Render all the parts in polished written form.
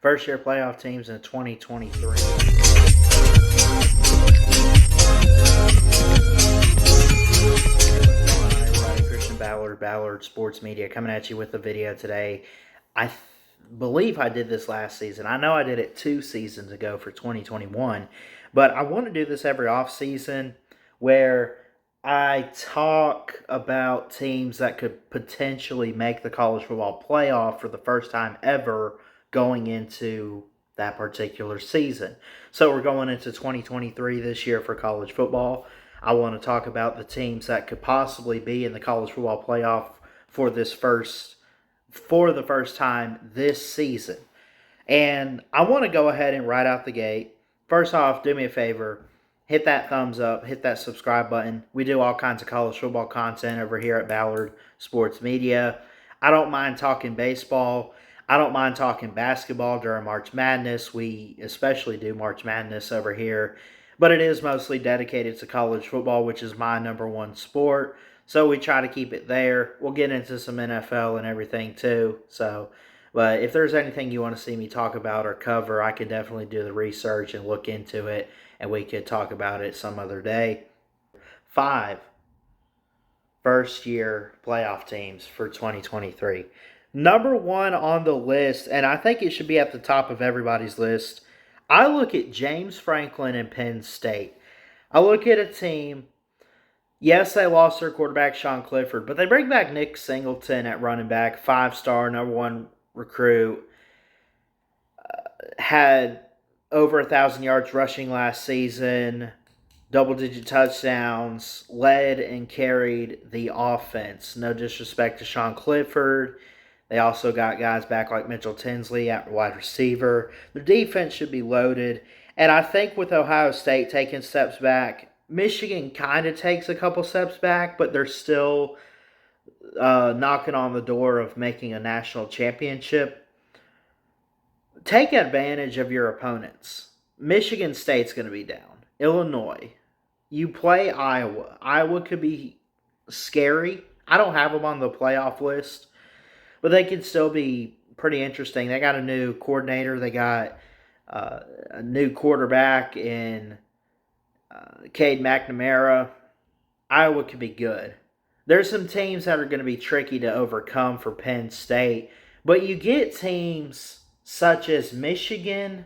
first year playoff teams in 2023. Everybody, Christian Ballard Sports Media, coming at you with a video today. I believe I did this last season. I know I did it 2 seasons ago for 2021, but I want to do this every off season where I talk about teams that could potentially make the college football playoff for the first time ever going into that particular season. So we're going into 2023 this year for college football. I want to talk about the teams that could possibly be in the college football playoff for the first time this season. And I want to go ahead and right out the gate. First off, do me a favor. Hit that thumbs up. Hit that subscribe button. We do all kinds of college football content over here at Ballard Sports Media. I don't mind talking baseball. I don't mind talking basketball during March Madness. We especially do March Madness over here. But it is mostly dedicated to college football, which is my number one sport. So we try to keep it there. We'll get into some NFL and everything too. But if there's anything you want to see me talk about or cover, I can definitely do the research and look into it, and we could talk about it some other day. 5 first-year playoff teams for 2023. Number 1 on the list, and I think it should be at the top of everybody's list, I look at James Franklin and Penn State. I look at a team, yes, they lost their quarterback, Sean Clifford, but they bring back Nick Singleton at running back, 5-star, number 1 recruit, had over 1,000 yards rushing last season, double-digit touchdowns, led and carried the offense. No disrespect to Sean Clifford. They also got guys back like Mitchell Tinsley at wide receiver. Their defense should be loaded. And I think with Ohio State taking steps back, Michigan kind of takes a couple steps back, but they're still knocking on the door of making a national championship. Take advantage of your opponents. Michigan State's going to be down. Illinois. You play Iowa. Iowa could be scary. I don't have them on the playoff list, but they could still be pretty interesting. They got a new coordinator. They got a new quarterback in Cade McNamara. Iowa could be good. There's some teams that are going to be tricky to overcome for Penn State, but you get teams such as Michigan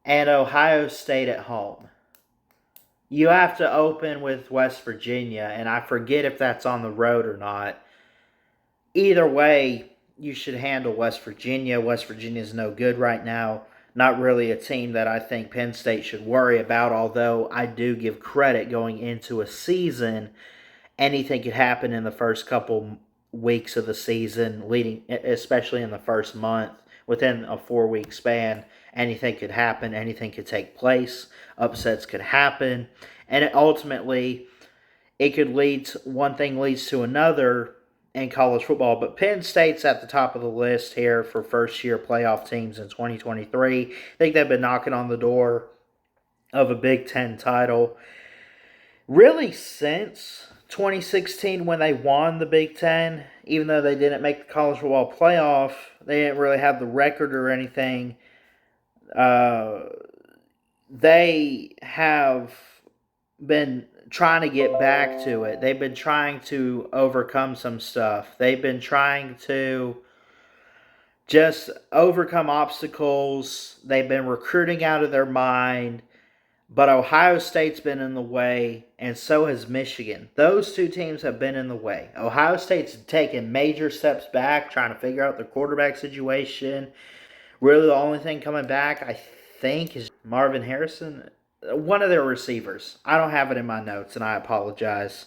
and Ohio State at home. You have to open with West Virginia, and I forget if that's on the road or not. Either way, you should handle West Virginia. West Virginia is no good right now. Not really a team that I think Penn State should worry about, although I do give credit going into a season. Anything could happen in the first couple weeks of the season, especially in the first month. Within a 4-week span, anything could happen. Anything could take place. Upsets could happen. And ultimately, it could one thing leads to another in college football. But Penn State's at the top of the list here for first-year playoff teams in 2023. I think they've been knocking on the door of a Big Ten title really since 2016 when they won the Big Ten. Even though they didn't make the college football playoff, they didn't really have the record or anything. They have been trying to get back to it. They've been trying to overcome some stuff. They've been trying to just overcome obstacles. They've been recruiting out of their mind. But Ohio State's been in the way, and so has Michigan. Those two teams have been in the way. Ohio State's taken major steps back, trying to figure out their quarterback situation. Really, the only thing coming back, I think, is Marvin Harrison, one of their receivers. I don't have it in my notes, and I apologize.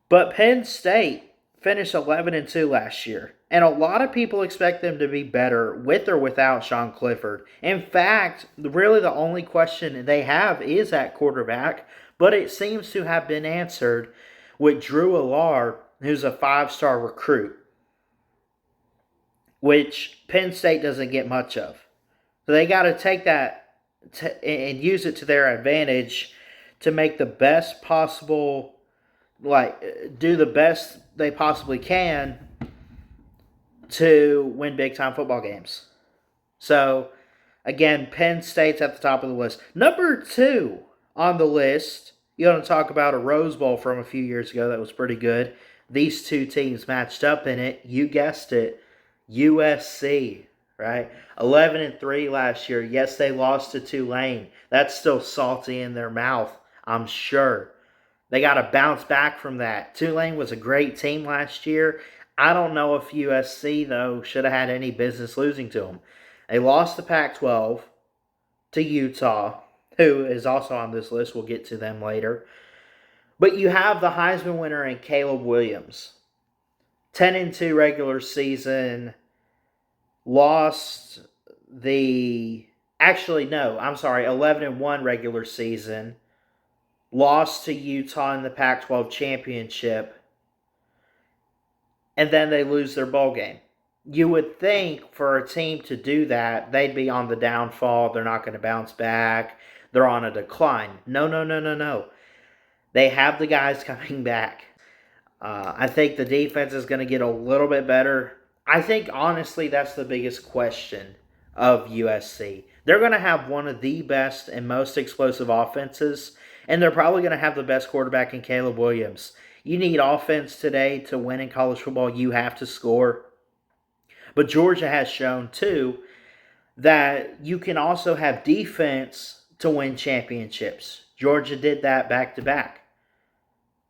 But Penn State finished 11-2 last year. And a lot of people expect them to be better with or without Sean Clifford. In fact, really the only question they have is at quarterback, but it seems to have been answered with Drew Allar, who's a 5-star recruit, which Penn State doesn't get much of. So they got to take that and use it to their advantage to make the best possible, do the best they possibly can to win big-time football games. So, again, Penn State's at the top of the list. Number 2 on the list, you want to talk about a Rose Bowl from a few years ago that was pretty good. These two teams matched up in it. You guessed it, USC, right? 11-3 last year. Yes, they lost to Tulane. That's still salty in their mouth, I'm sure. They got to bounce back from that. Tulane was a great team last year. I don't know if USC, though, should have had any business losing to them. They lost the Pac-12 to Utah, who is also on this list. We'll get to them later. But you have the Heisman winner in Caleb Williams. 10-2 regular season. Lost the... Actually, no. I'm sorry. 11-1 regular season. Lost to Utah in the Pac-12 championship. And then they lose their bowl game. You would think for a team to do that, they'd be on the downfall. They're not going to bounce back. They're on a decline. No. They have the guys coming back. I think the defense is going to get a little bit better. I think, honestly, that's the biggest question of USC. They're going to have one of the best and most explosive offenses, and they're probably going to have the best quarterback in Caleb Williams. You need offense today to win in college football. You have to score. But Georgia has shown, too, that you can also have defense to win championships. Georgia did that back-to-back.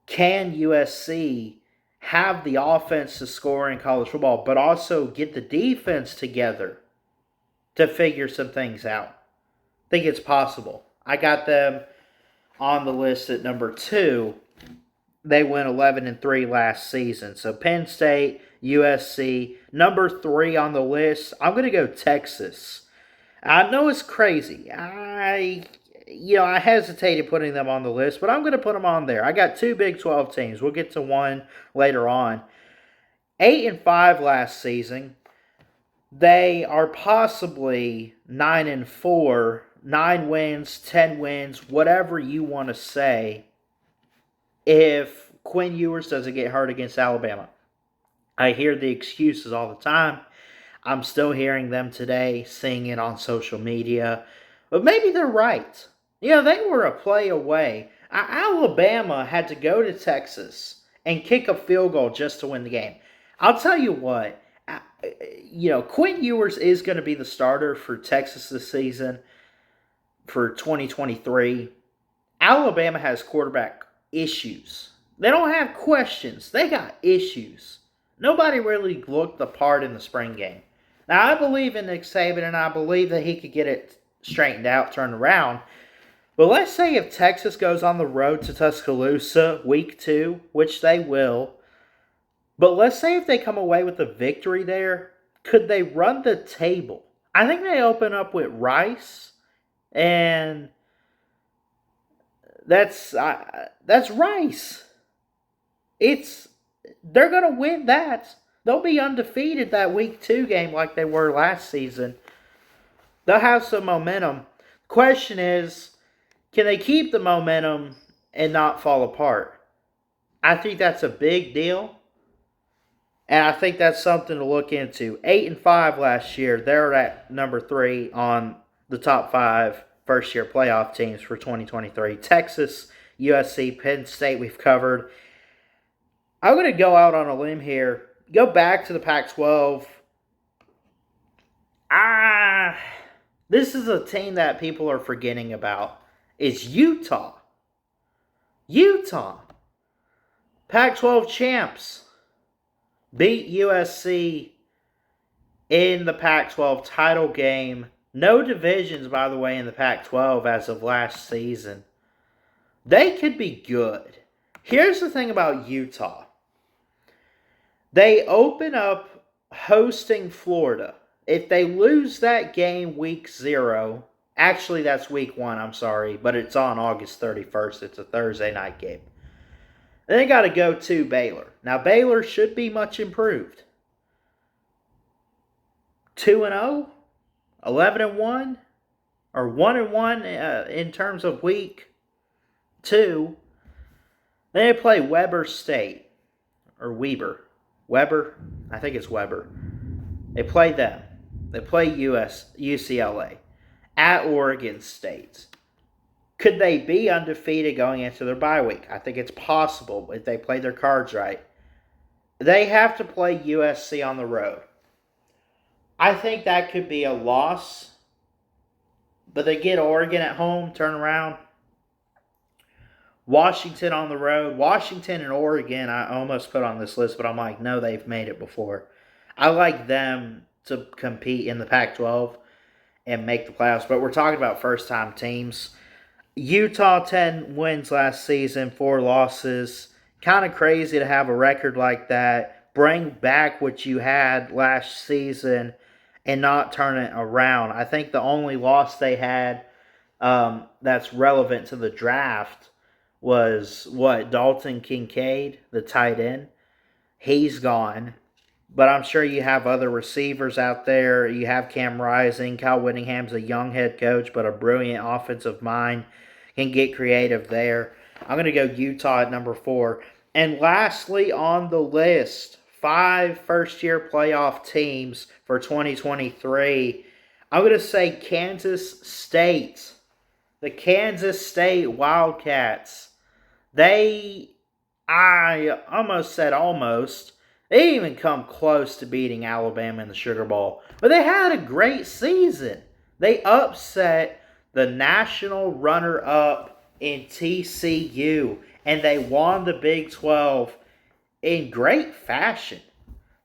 Can USC have the offense to score in college football, but also get the defense together to figure some things out? I think it's possible. I got them on the list at number 2. They went 11-3 last season. So Penn State, USC. Number 3 on the list, I'm going to go Texas. I know it's crazy. I hesitated putting them on the list, but I'm going to put them on there. I got 2 Big 12 teams. We'll get to one later on. 8-5 last season. They are possibly 9-4, 9 wins, 10 wins, whatever you want to say, if Quinn Ewers doesn't get hurt against Alabama. I hear the excuses all the time. I'm still hearing them today, seeing it on social media. But maybe they're right. They were a play away. Alabama had to go to Texas and kick a field goal just to win the game. I'll tell you what, Quinn Ewers is going to be the starter for Texas this season for 2023. Alabama has quarterback issues. They don't have questions. They got issues. Nobody really looked the part in the spring game. Now, I believe in Nick Saban, and I believe that he could get it straightened out, turned around. But let's say if Texas goes on the road to Tuscaloosa week 2, which they will, but let's say if they come away with a victory there, could they run the table? I think they open up with Rice, and that's Rice. They're going to win that. They'll be undefeated that week 2 game like they were last season. They'll have some momentum. Question is, can they keep the momentum and not fall apart? I think that's a big deal. And I think that's something to look into. 8-5 last year. They're at number 3 on the top 5 first-year playoff teams for 2023. Texas, USC, Penn State we've covered. I'm going to go out on a limb here. Go back to the Pac-12. This is a team that people are forgetting about. It's Utah. Pac-12 champs beat USC in the Pac-12 title game. No divisions, by the way, in the Pac-12 as of last season. They could be good. Here's the thing about Utah. They open up hosting Florida. If they lose that game week 0, actually that's week 1, I'm sorry, but it's on August 31st. It's a Thursday night game. Then they got to go to Baylor. Now, Baylor should be much improved. 2-0, 11-1, or 1-1 in terms of week 2. Then they play Weber State, or Weber. Weber? I think it's Weber. They play them. They play UCLA at Oregon State. Could they be undefeated going into their bye week? I think it's possible if they play their cards right. They have to play USC on the road. I think that could be a loss, but they get Oregon at home, turn around. Washington on the road. Washington and Oregon, I almost put on this list, but I'm like, no, they've made it before. I like them to compete in the Pac-12 and make the playoffs, but we're talking about first-time teams. Utah, 10 wins last season, 4 losses. Kind of crazy to have a record like that. Bring back what you had last season and not turn it around. I think the only loss they had that's relevant to the draft was, Dalton Kincaid, the tight end. He's gone. But I'm sure you have other receivers out there. You have Cam Rising. Kyle Whittingham's a young head coach, but a brilliant offensive mind. Can get creative there. I'm going to go Utah at number 4. And lastly on the list, 5 first-year playoff teams for 2023. I'm going to say Kansas State. The Kansas State Wildcats. I almost said almost. They didn't even come close to beating Alabama in the Sugar Bowl. But they had a great season. They upset the national runner-up in TCU. And they won the Big 12 in great fashion.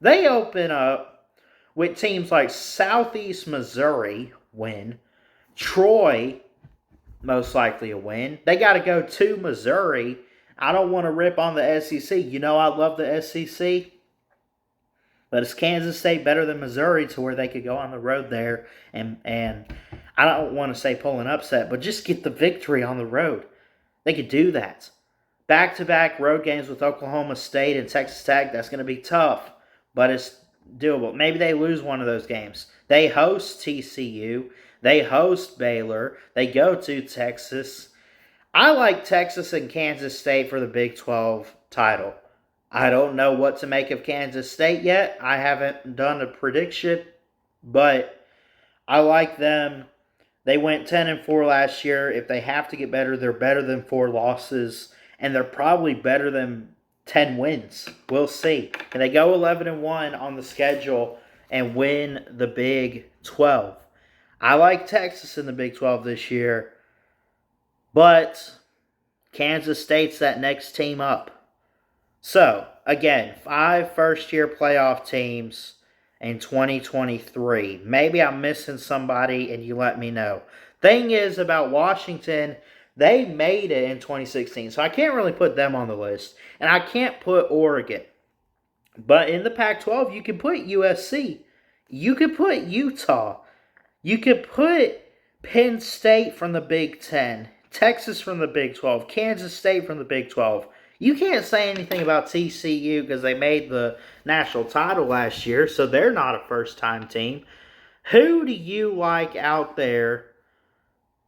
They open up with teams like Southeast Missouri win. Troy, most likely a win. They got to go to Missouri. I don't want to rip on the SEC. You know I love the SEC. But is Kansas State better than Missouri to where they could go on the road there and I don't want to say pull an upset, but just get the victory on the road. They could do that. Back-to-back road games with Oklahoma State and Texas Tech, that's going to be tough, but it's doable. Maybe they lose one of those games. They host TCU. They host Baylor. They go to Texas. I like Texas and Kansas State for the Big 12 title. I don't know what to make of Kansas State yet. I haven't done a prediction, but I like them. They went 10-4 last year. If they have to get better, they're better than 4 losses, and they're probably better than 10 wins. We'll see. Can they go 11-1 on the schedule and win the Big 12? I like Texas in the Big 12 this year, but Kansas State's that next team up. So, again, 5 first-year playoff teams in 2023. Maybe I'm missing somebody and you let me know. Thing is about Washington, they made it in 2016, so I can't really put them on the list. And I can't put Oregon. But in the Pac-12, you can put USC. You could put Utah. You could put Penn State from the Big 10. Texas from the Big 12. Kansas State from the Big 12. You can't say anything about TCU because they made the national title last year, so they're not a first-time team. Who do you like out there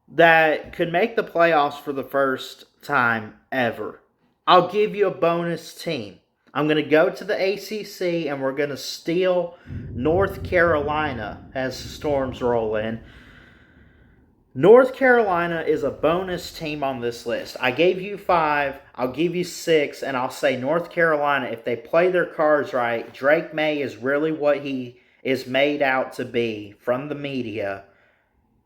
that could make the playoffs for the first time ever? I'll give you a bonus team. I'm going to go to the ACC, and we're going to steal North Carolina as the Storms roll in. North Carolina is a bonus team on this list. I gave you 5, I'll give you 6, and I'll say North Carolina, if they play their cards right, Drake May is really what he is made out to be from the media.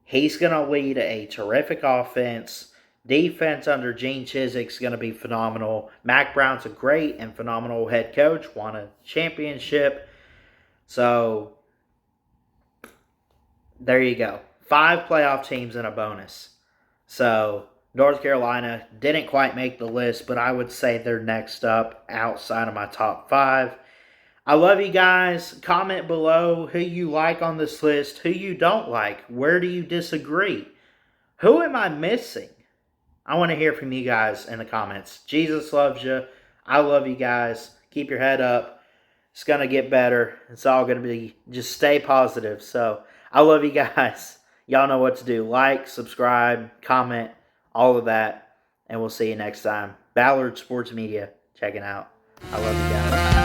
He's going to lead a terrific offense. Defense under Gene Chizik's going to be phenomenal. Mac Brown's a great and phenomenal head coach, won a championship. So, there you go. 5 playoff teams and a bonus. So, North Carolina didn't quite make the list, but I would say they're next up outside of my top 5. I love you guys. Comment below who you like on this list, who you don't like. Where do you disagree? Who am I missing? I want to hear from you guys in the comments. Jesus loves you. I love you guys. Keep your head up. It's going to get better. It's all going to be, just stay positive. So, I love you guys. Y'all know what to do. Like, subscribe, comment, all of that. And we'll see you next time. Ballard Sports Media checking out. I love you guys.